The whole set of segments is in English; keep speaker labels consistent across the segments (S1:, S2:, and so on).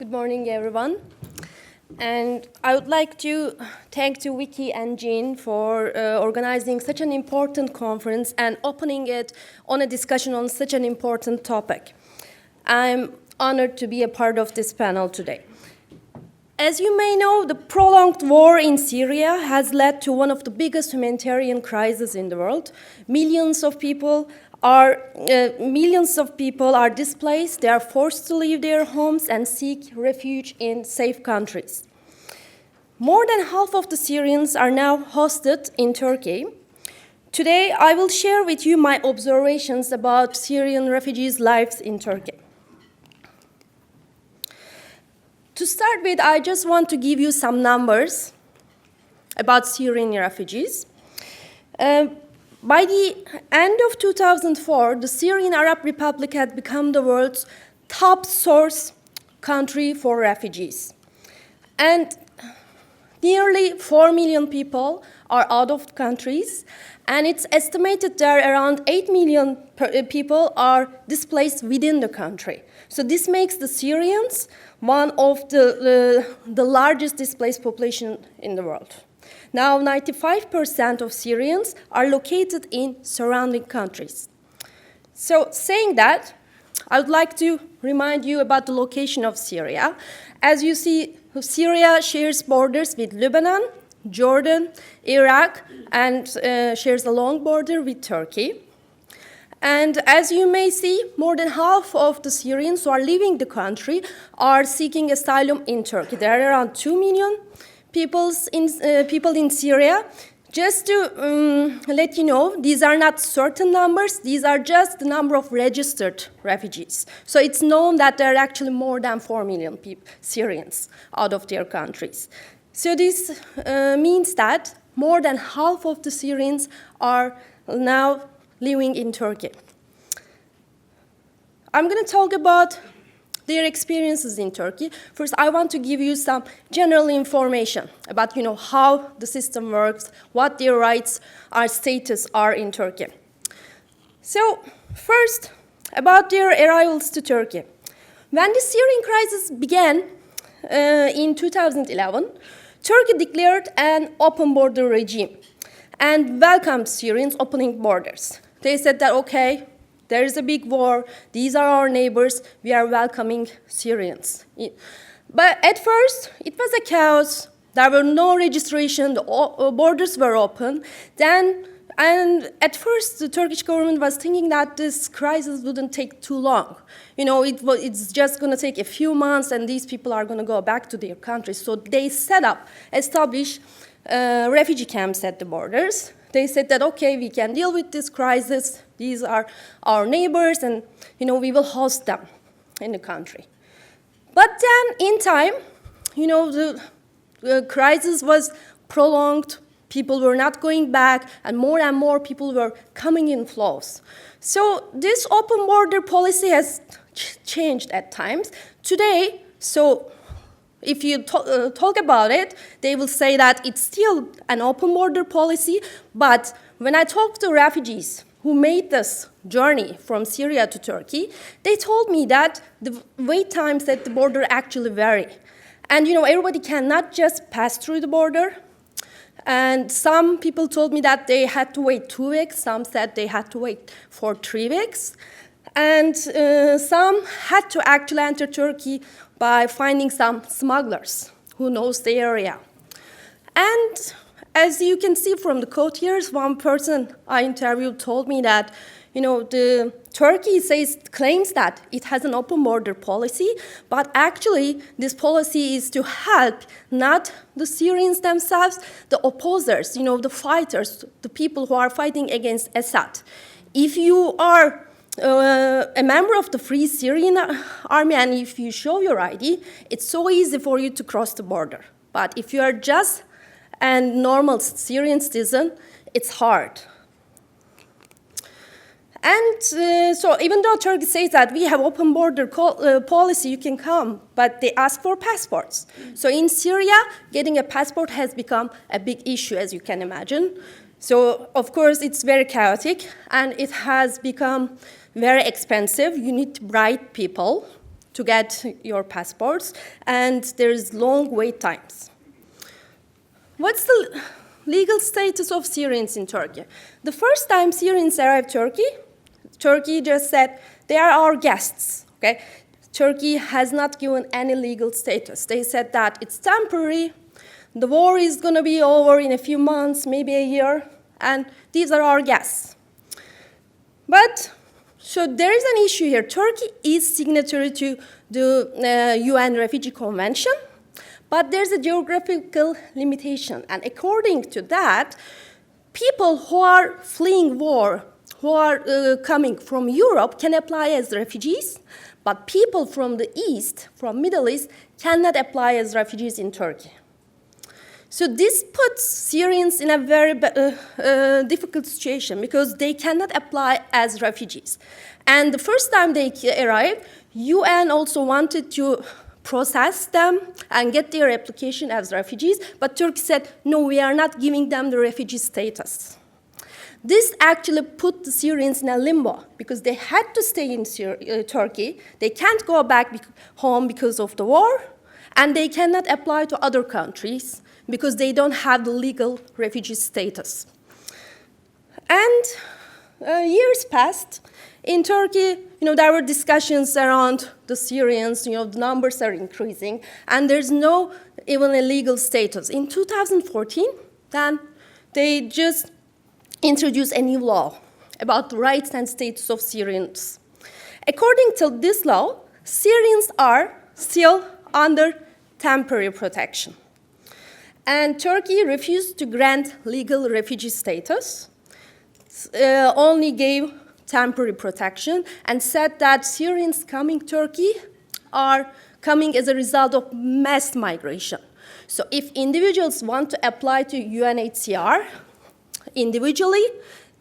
S1: Good morning, everyone. And I would like to thank Vicky and Jean for organizing such an important conference and opening it on a discussion on such an important topic. I'm honored to be a part of this panel today. As you may know, the prolonged war in Syria has led to one of the biggest humanitarian crises in the world. Millions of people are displaced. They are forced to leave their homes and seek refuge in safe countries. More than half of the Syrians are now hosted in Turkey. Today, I will share with you my observations about Syrian refugees' lives in Turkey. To start with, I just want to give you some numbers about Syrian refugees. By the end of 2004, the Syrian Arab Republic had become the world's top source country for refugees. And nearly 4 million people are out of countries, and it's estimated that around 8 million people are displaced within the country. So this makes the Syrians one of the largest displaced population in the world. Now, 95% of Syrians are located in surrounding countries. So saying that, I would like to remind you about the location of Syria. As you see, Syria shares borders with Lebanon, Jordan, Iraq, and shares a long border with Turkey. And as you may see, more than half of the Syrians who are leaving the country are seeking asylum in Turkey. There are around 2 million people in Syria. Just to let you know, these are not certain numbers. These are just the number of registered refugees. So it's known that there are actually more than 4 million Syrians out of their countries. So this means that more than half of the Syrians are now living in Turkey. I'm going to talk about their experiences in Turkey. First, I want to give you some general information about, how the system works, what their rights or status are in Turkey. So, first, about their arrivals to Turkey. When the Syrian crisis began in 2011, Turkey declared an open border regime and welcomed Syrians opening borders. They said that, okay, there is a big war, these are our neighbors, we are welcoming Syrians. But at first, it was a chaos. There were no registration, the borders were open. And at first, the Turkish government was thinking that this crisis wouldn't take too long. It's just going to take a few months, and these people are going to go back to their countries. So they established refugee camps at the borders. They said that, okay, we can deal with this crisis. These are our neighbors, and, we will host them in the country. But then, in time, the crisis was prolonged. People were not going back, and more people were coming in flows. So this open border policy has changed at times. Today, if you talk about it, they will say that it's still an open border policy, but when I talk to refugees who made this journey from Syria to Turkey, they told me that the wait times at the border actually vary. And, everybody cannot just pass through the border. And some people told me that they had to wait 2 weeks. Some said they had to wait for 3 weeks. And some had to actually enter Turkey by finding some smugglers who knows the area. And as you can see from the quote here, one person I interviewed told me that, the Turkey claims that it has an open border policy, but actually this policy is to help not the Syrians themselves, the opposers, the fighters, the people who are fighting against Assad. If you are a member of the Free Syrian Army, and if you show your ID, it's so easy for you to cross the border. But if you are just a normal Syrian citizen, it's hard. And so even though Turkey says that we have open border policy, you can come, but they ask for passports. So in Syria, getting a passport has become a big issue, as you can imagine. So of course, it's very chaotic, and it has become very expensive. You need to bribe people to get your passports, and there's long wait times. What's the legal status of Syrians in Turkey? The first time Syrians arrived Turkey, Turkey just said, they are our guests, okay? Turkey has not given any legal status. They said that it's temporary, the war is gonna be over in a few months, maybe a year, and these are our guests. But, so there is an issue here. Turkey is signatory to the UN Refugee Convention, but there's a geographical limitation. And according to that, people who are fleeing war, who are coming from Europe can apply as refugees, but people from the East, from Middle East, cannot apply as refugees in Turkey. So this puts Syrians in a very difficult situation because they cannot apply as refugees. And the first time they arrived, UN also wanted to process them and get their application as refugees, but Turkey said, no, we are not giving them the refugee status. This actually put the Syrians in a limbo because they had to stay in Turkey. They can't go back home because of the war, and they cannot apply to other countries because they don't have the legal refugee status. And years passed. In Turkey, there were discussions around the Syrians, the numbers are increasing, and there's no even a legal status. In 2014, then they just introduced a new law about the rights and status of Syrians. According to this law, Syrians are still under temporary protection. And Turkey refused to grant legal refugee status, only gave temporary protection, and said that Syrians coming to Turkey are coming as a result of mass migration. So if individuals want to apply to UNHCR individually,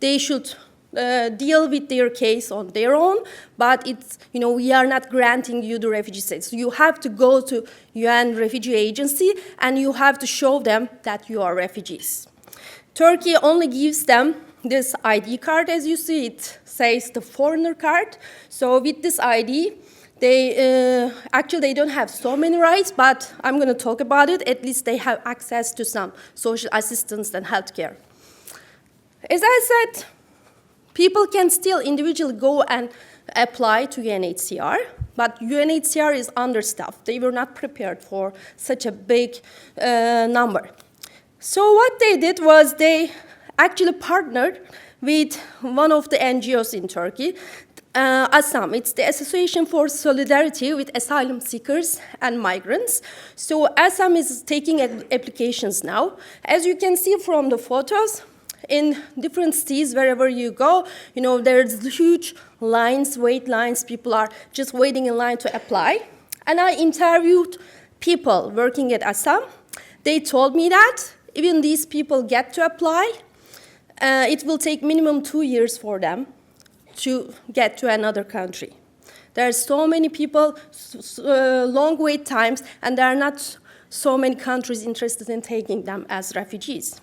S1: they should deal with their case on their own, but it's, we are not granting you the refugee status. You have to go to UN Refugee Agency and you have to show them that you are refugees. Turkey only gives them this ID card, as you see, it says the foreigner card. So with this ID, actually they don't have so many rights, but I'm going to talk about it. At least they have access to some social assistance and healthcare. As I said, people can still individually go and apply to UNHCR, but UNHCR is understaffed. They were not prepared for such a big number. So what they did was they actually partnered with one of the NGOs in Turkey, ASAM. It's the Association for Solidarity with Asylum Seekers and Migrants. So ASAM is taking applications now. As you can see from the photos, in different cities, wherever you go, there's huge lines, wait lines. People are just waiting in line to apply. And I interviewed people working at ASAM. They told me that even these people get to apply, it will take minimum 2 years for them to get to another country. There are so many people, long wait times, and there are not so many countries interested in taking them as refugees.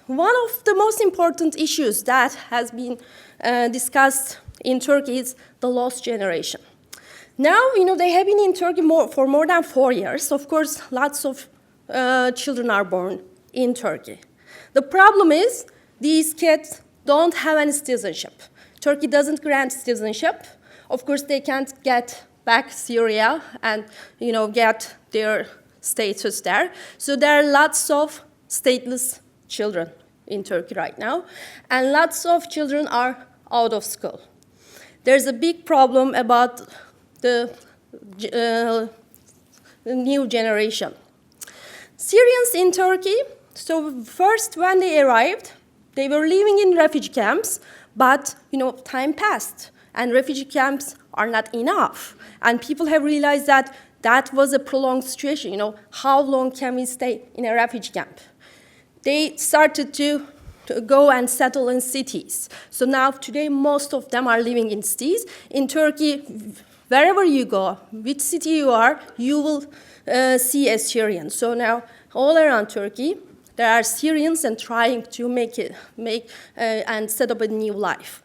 S1: One of the most important issues that has been discussed in Turkey is the lost generation. Now, they have been in Turkey for more than 4 years. Of course, lots of children are born in Turkey. The problem is these kids don't have any citizenship. Turkey doesn't grant citizenship. Of course, they can't get back Syria and get their status there. So there are lots of stateless children in Turkey right now, and lots of children are out of school. There's a big problem about the new generation. Syrians in Turkey, so first when they arrived, they were living in refugee camps, but time passed, and refugee camps are not enough. And people have realized that that was a prolonged situation. How long can we stay in a refugee camp? They started to go and settle in cities. So now, today, most of them are living in cities. In Turkey, wherever you go, which city you are, you will see a Syrian. So now, all around Turkey, there are Syrians and trying to make and set up a new life.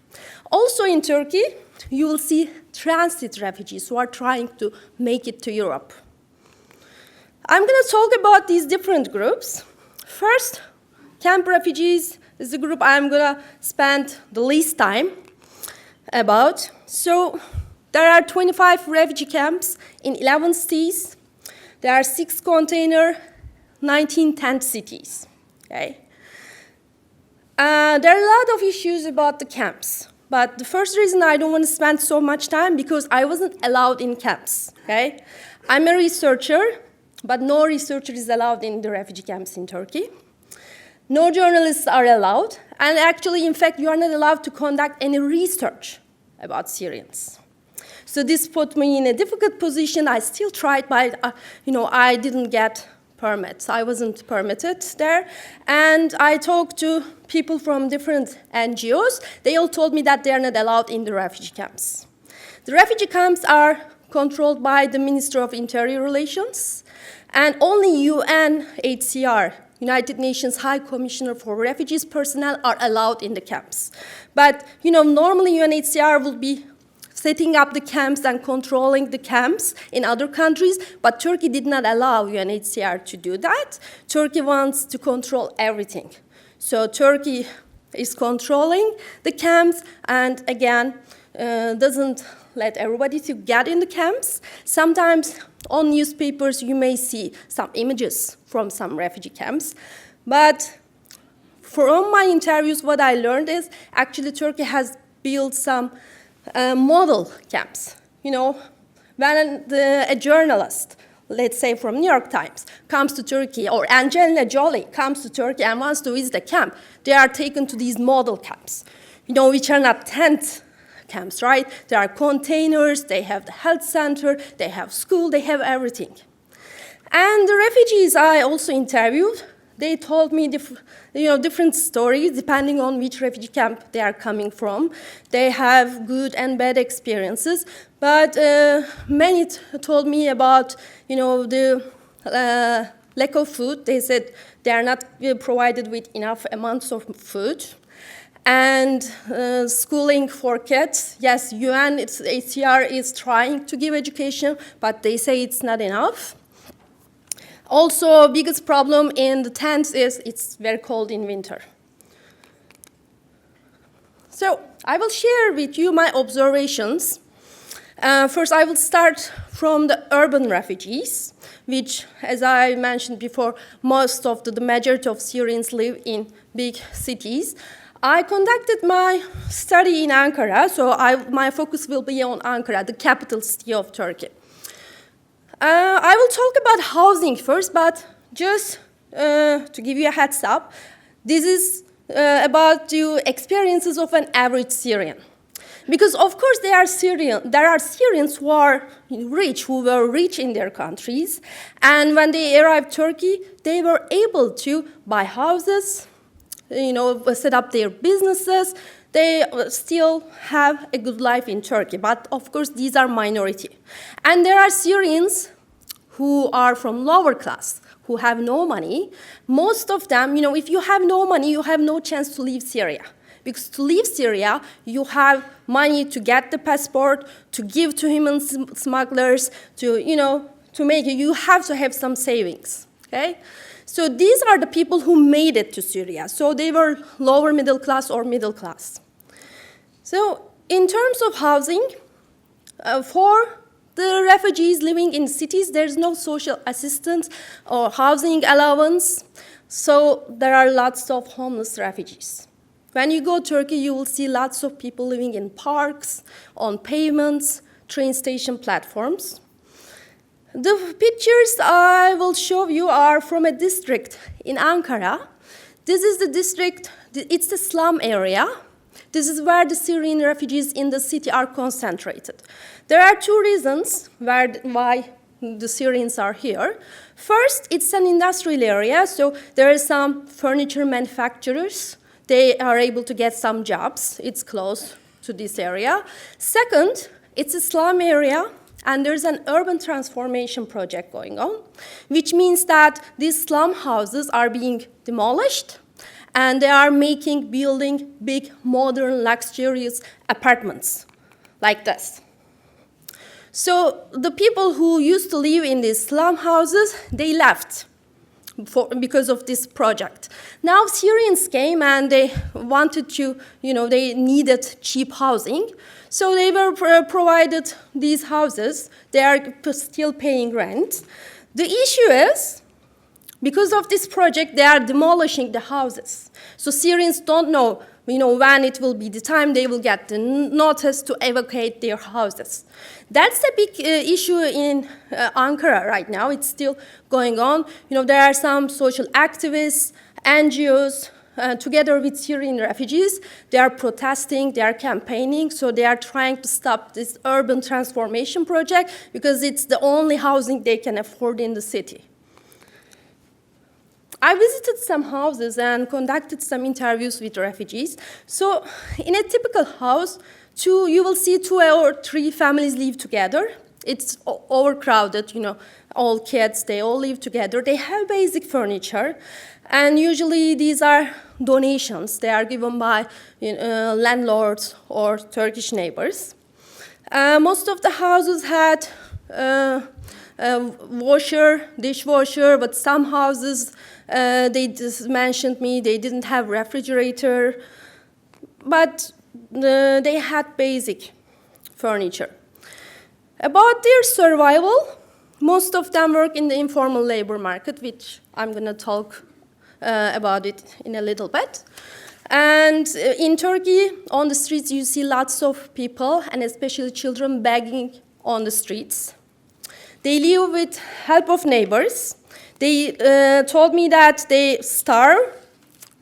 S1: Also in Turkey, you will see transit refugees who are trying to make it to Europe. I'm going to talk about these different groups. First, camp refugees is the group I'm going to spend the least time about. So there are 25 refugee camps in 11 cities. There are 6 container, 19 tent cities. Okay? There are a lot of issues about the camps. But the first reason I don't want to spend so much time because I wasn't allowed in camps. Okay? I'm a researcher, but no researcher is allowed in the refugee camps in Turkey. No journalists are allowed. And actually, in fact, you are not allowed to conduct any research about Syrians. So this put me in a difficult position. I still tried, but I didn't get permits. I wasn't permitted there. And I talked to people from different NGOs. They all told me that they are not allowed in the refugee camps. The refugee camps are controlled by the Ministry of Interior Relations, and only UNHCR, United Nations High Commissioner for Refugees personnel, are allowed in the camps. But normally UNHCR will be setting up the camps and controlling the camps in other countries, but Turkey did not allow UNHCR to do that. Turkey wants to control everything. So Turkey is controlling the camps and, again, doesn't let everybody to get in the camps. Sometimes on newspapers you may see some images from some refugee camps, but from my interviews what I learned is actually Turkey has built some model camps. When a journalist, let's say from New York Times, comes to Turkey, or Angelina Jolie comes to Turkey and wants to visit a camp, they are taken to these model camps, which are not tent camps, right? There are containers, they have the health center, they have school, they have everything. And the refugees I also interviewed, they told me different stories depending on which refugee camp they are coming from. They have good and bad experiences, but many told me about the lack of food. They said they are not provided with enough amounts of food. And schooling for kids, yes, UNHCR is trying to give education, but they say it's not enough. Also, biggest problem in the tents is it's very cold in winter. So I will share with you my observations. First, I will start from the urban refugees, which, as I mentioned before, most of the majority of Syrians live in big cities. I conducted my study in Ankara, so my focus will be on Ankara, the capital city of Turkey. I will talk about housing first, but just to give you a heads up, this is about the experiences of an average Syrian. Because, of course, there are Syrians who are rich, who were rich in their countries, and when they arrived Turkey, they were able to buy houses, set up their businesses. They still have a good life in Turkey, but of course these are minority. And there are Syrians who are from lower class, who have no money. Most of them, if you have no money, you have no chance to leave Syria. Because to leave Syria, you have money to get the passport, to give to human smugglers, to make it. You have to have some savings, okay? So these are the people who made it to Syria. So they were lower middle class or middle class. So in terms of housing, for the refugees living in cities, there's no social assistance or housing allowance. So there are lots of homeless refugees. When you go to Turkey, you will see lots of people living in parks, on pavements, train station platforms. The pictures I will show you are from a district in Ankara. This is the district, it's the slum area. This is where the Syrian refugees in the city are concentrated. There are two reasons why the Syrians are here. First, it's an industrial area, so there are some furniture manufacturers. They are able to get some jobs. It's close to this area. Second, it's a slum area. And there's an urban transformation project going on, which means that these slum houses are being demolished, and they are building big, modern, luxurious apartments like this. So the people who used to live in these slum houses, they left because of this project. Now Syrians came and they wanted to, they needed cheap housing. So they were provided these houses. They are still paying rent. The issue is, because of this project, they are demolishing the houses. So Syrians don't know, when it will be the time they will get the notice to evacuate their houses. That's a big issue in Ankara right now. It's still going on. There are some social activists, NGOs, together with Syrian refugees. They are protesting, they are campaigning, so they are trying to stop this urban transformation project because it's the only housing they can afford in the city. I visited some houses and conducted some interviews with refugees. So in a typical house, you will see 2 or 3 families live together. It's overcrowded, all kids, they all live together. They have basic furniture, and usually these are donations. They are given by landlords or Turkish neighbors. Most of the houses had washer, dishwasher, but some houses, they just mentioned me, they didn't have refrigerator, but they had basic furniture. About their survival, most of them work in the informal labor market, which I'm going to talk about it in a little bit. And in Turkey, on the streets, you see lots of people, and especially children, begging on the streets. They live with help of neighbors. They told me that they starve.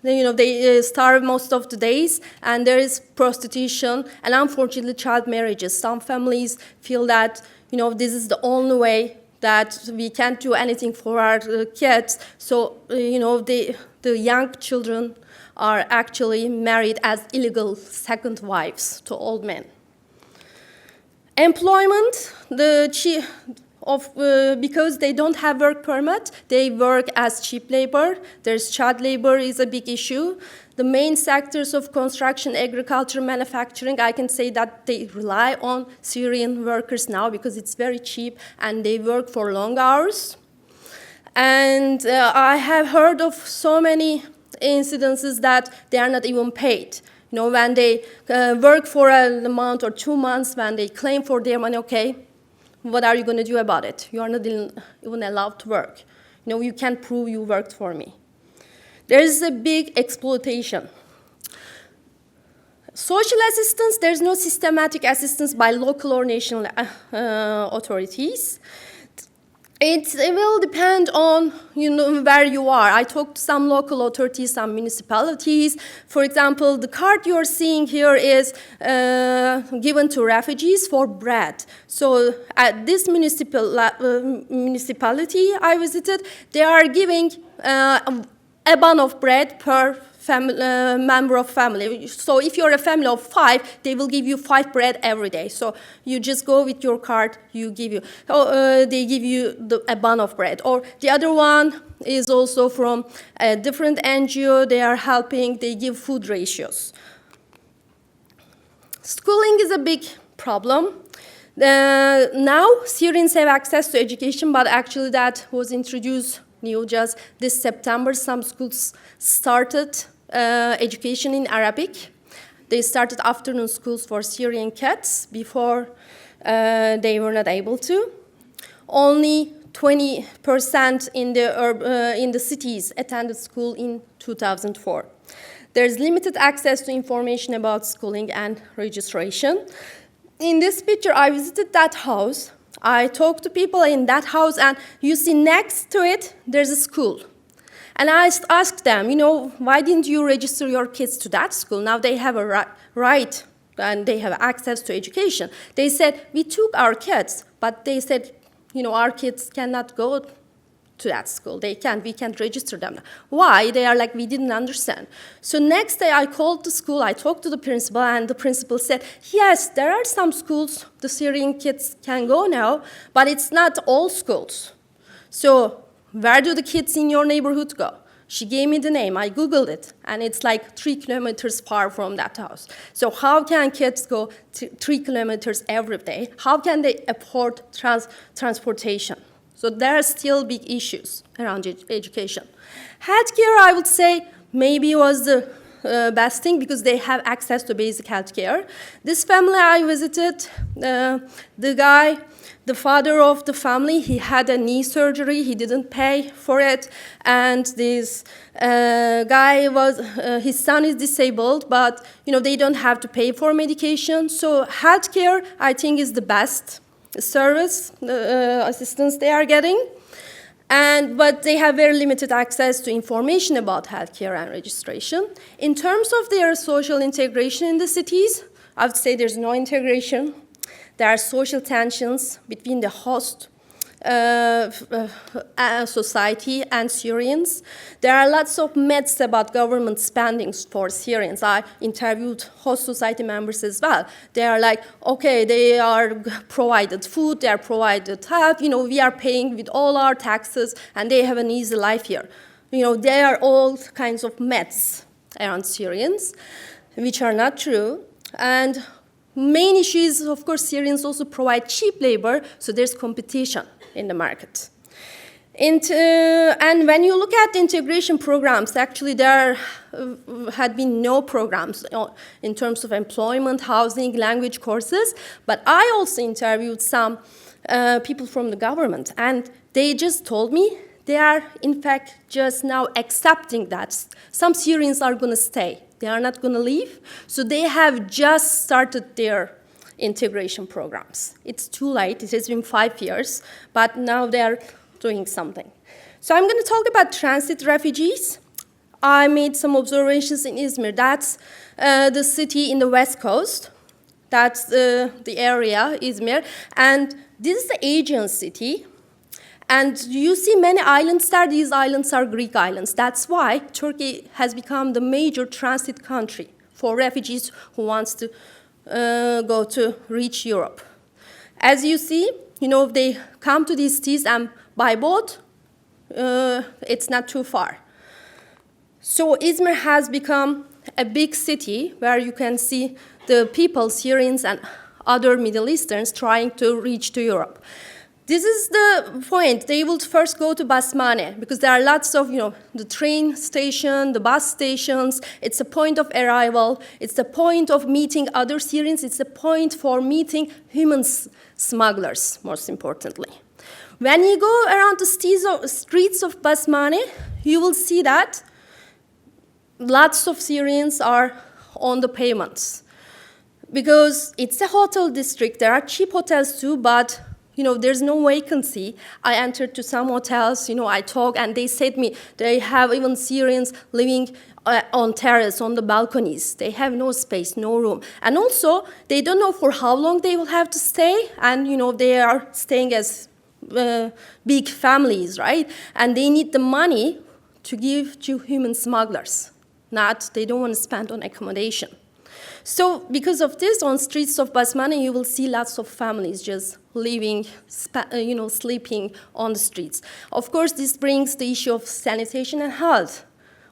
S1: They starve most of the days, and there is prostitution, and unfortunately, child marriages. Some families feel that, this is the only way that we can't do anything for our kids. So, the young children are actually married as illegal second wives to old men. Employment, because they don't have work permit, they work as cheap labor. There's child labor is a big issue. The main sectors of construction, agriculture, manufacturing, I can say that they rely on Syrian workers now because it's very cheap and they work for long hours. And I have heard of so many incidences that they are not even paid. When they work for a month or 2 months, when they claim for their money, okay, what are you going to do about it? You are not even allowed to work. You can't prove you worked for me. There is a big exploitation. Social assistance, there's no systematic assistance by local or national authorities. It will depend on where you are. I talked to some local authorities, some municipalities. For example, the card you're seeing here is given to refugees for bread. So at this municipality I visited, they are giving a bun of bread per member of family. So if you're a family of 5, they will give you 5 bread every day. So you just go with your card, they give you a bun of bread. Or the other one is also from a different NGO. They are helping, they give food ratios. Schooling is a big problem. Now Syrians have access to education, but actually that was introduced just this September. Some schools started education in Arabic. They started afternoon schools for Syrian kids before they were not able to. Only 20% in the cities attended school in 2004. There's limited access to information about schooling and registration. In this picture, I visited that house. I talked to people in that house, and you see next to it, there's a school. And I asked them, why didn't you register your kids to that school? Now they have a right and they have access to education. They said, we took our kids, but they said, our kids cannot go to that school. We can't register them. Why? They are like, we didn't understand. So next day I called the school, I talked to the principal, and the principal said, yes, there are some schools the Syrian kids can go now, but it's not all schools. So where do the kids in your neighborhood go? She gave me the name. I Googled it, and it's like 3 kilometers far from that house. So how can kids go 3 kilometers every day? How can they afford transportation? So there are still big issues around education. Healthcare, I would say, maybe was the best thing because they have access to basic healthcare. This family I visited, the father of the family, he had a knee surgery. He didn't pay for it. And this guy his son is disabled, but they don't have to pay for medication. So healthcare, I think, is the best service assistance they are getting. But they have very limited access to information about healthcare and registration. In terms of their social integration in the cities, I would say there's no integration. There are social tensions between the host society and Syrians. There are lots of myths about government spending for Syrians. I interviewed host society members as well. They are like, okay, they are provided food, they are provided help, we are paying with all our taxes, and they have an easy life here. There are all kinds of myths around Syrians, which are not true. And main issue is, of course, Syrians also provide cheap labor, so there's competition in the market. And when you look at integration programs, actually there had been no programs in terms of employment, housing, language courses, but I also interviewed some people from the government, and they just told me they are, in fact, just now accepting that some Syrians are going to stay. They are not going to leave, so they have just started their integration programs. It's too late. It has been 5 years, but now they are doing something. So I'm going to talk about transit refugees. I made some observations in Izmir. That's the city in the west coast. That's the area, Izmir. And this is the Aegean city. And you see many islands there. These islands are Greek islands. That's why Turkey has become the major transit country for refugees who wants to go to reach Europe. As you see, if they come to these cities and by boat, it's not too far. So Izmir has become a big city where you can see the people, Syrians and other Middle Easterns, trying to reach to Europe. This is the point. They will first go to Basmane because there are lots of, the train station, the bus stations. It's a point of arrival. It's a point of meeting other Syrians. It's a point for meeting human smugglers, most importantly. When you go around the streets of Basmane, you will see that lots of Syrians are on the pavements because it's a hotel district. There are cheap hotels too, but there's no vacancy. I entered to some hotels, I talk, and they said me they have even Syrians living on terrace, on the balconies. They have no space, no room. And also, they don't know for how long they will have to stay, and they are staying as big families, right? And they need the money to give to human smugglers. They don't want to spend on accommodation. So because of this, on streets of Basmane, you will see lots of families just living, sleeping on the streets. Of course, this brings the issue of sanitation and health.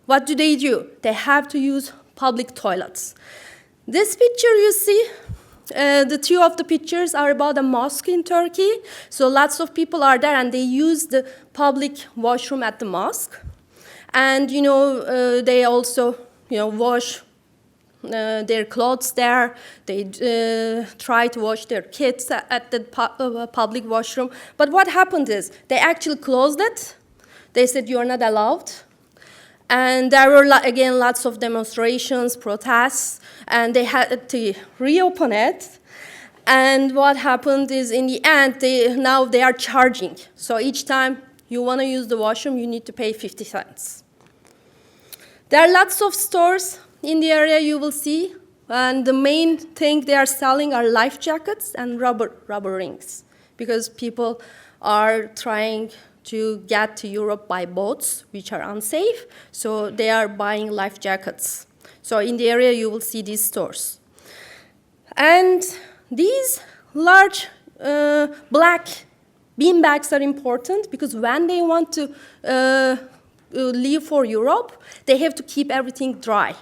S1: What do? They have to use public toilets. This picture you see, the two of the pictures are about a mosque in Turkey. So lots of people are there, and they use the public washroom at the mosque. And, they also, wash their clothes there. They try to wash their kids at the public washroom. But what happened is they actually closed it. They said, you are not allowed. And there were, again, lots of demonstrations, protests, and they had to reopen it. And what happened is, in the end, now they are charging. So each time you want to use the washroom, you need to pay 50 cents. There are lots of stores in the area you will see, and the main thing they are selling are life jackets and rubber rings, because people are trying to get to Europe by boats, which are unsafe, so they are buying life jackets. So in the area you will see these stores. And these large black bean bags are important because when they want to leave for Europe, they have to keep everything dry.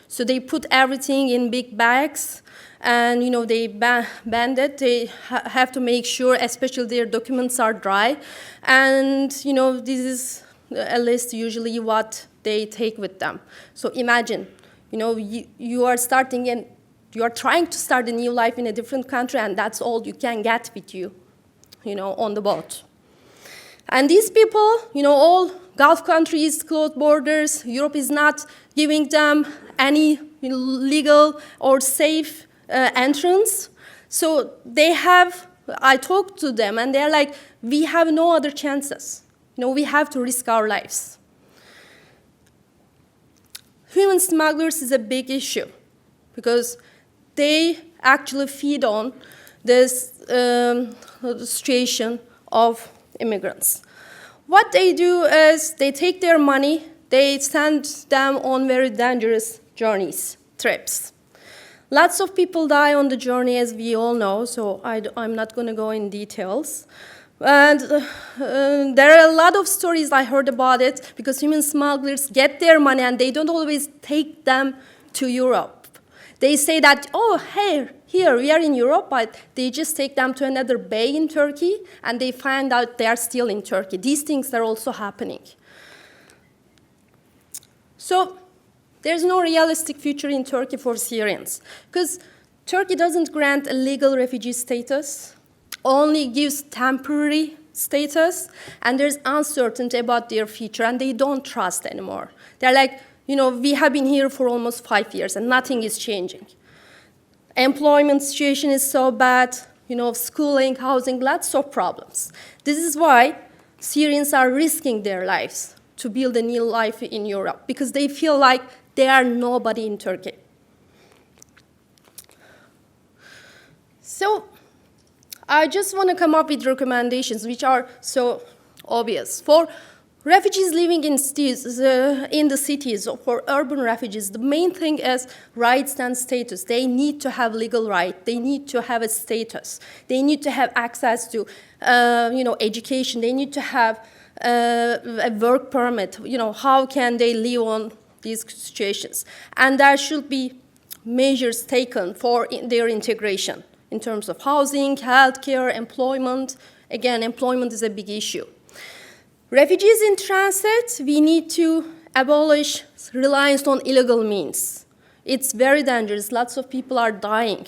S1: So they put everything in big bags, and they band it. They have to make sure, especially their documents are dry, and this is a list usually what they take with them. So imagine, you are starting and you are trying to start a new life in a different country, and that's all you can get with you, on the boat. And these people, all Gulf countries, closed borders, Europe is not giving them any legal or safe entrance. So I talked to them, and they're like, we have no other chances. We have to risk our lives. Human smugglers is a big issue because they actually feed on this situation of immigrants. What they do is they take their money, they send them on very dangerous journeys, trips. Lots of people die on the journey, as we all know, so I'm not going to go in details. And there are a lot of stories I heard about it because human smugglers get their money and they don't always take them to Europe. They say that, oh, hey, here, we are in Europe, but they just take them to another bay in Turkey, and they find out they are still in Turkey. These things are also happening. So there's no realistic future in Turkey for Syrians, because Turkey doesn't grant a legal refugee status, only gives temporary status, and there's uncertainty about their future, and they don't trust anymore. They're like, we have been here for almost 5 years, and nothing is changing. Employment situation is so bad, schooling, housing, lots of problems. This is why Syrians are risking their lives to build a new life in Europe, because they feel like they are nobody in Turkey. So I just want to come up with recommendations which are so obvious. For refugees living in the cities, or for urban refugees, the main thing is rights and status. They need to have legal right. They need to have a status. They need to have access to, education. They need to have a work permit. How can they live on these situations? And there should be measures taken for their integration in terms of housing, healthcare, employment. Again, employment is a big issue. Refugees in transit, we need to abolish reliance on illegal means. It's very dangerous. Lots of people are dying.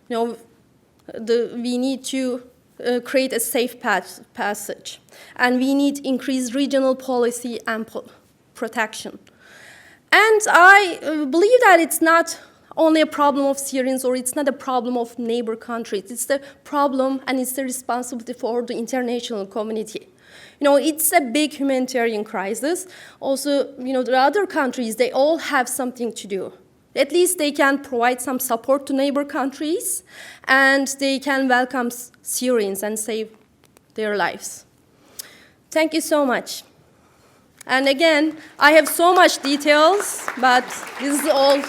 S1: We need to create a safe passage. And we need increased regional policy and protection. And I believe that it's not only a problem of Syrians, or it's not a problem of neighbor countries. It's the problem and it's the responsibility for the international community. It's a big humanitarian crisis. Also, the other countries, they all have something to do. At least they can provide some support to neighbor countries, and they can welcome Syrians and save their lives. Thank you so much. And again, I have so much details, but this is all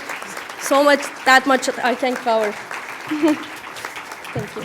S1: that much I can cover. Thank you.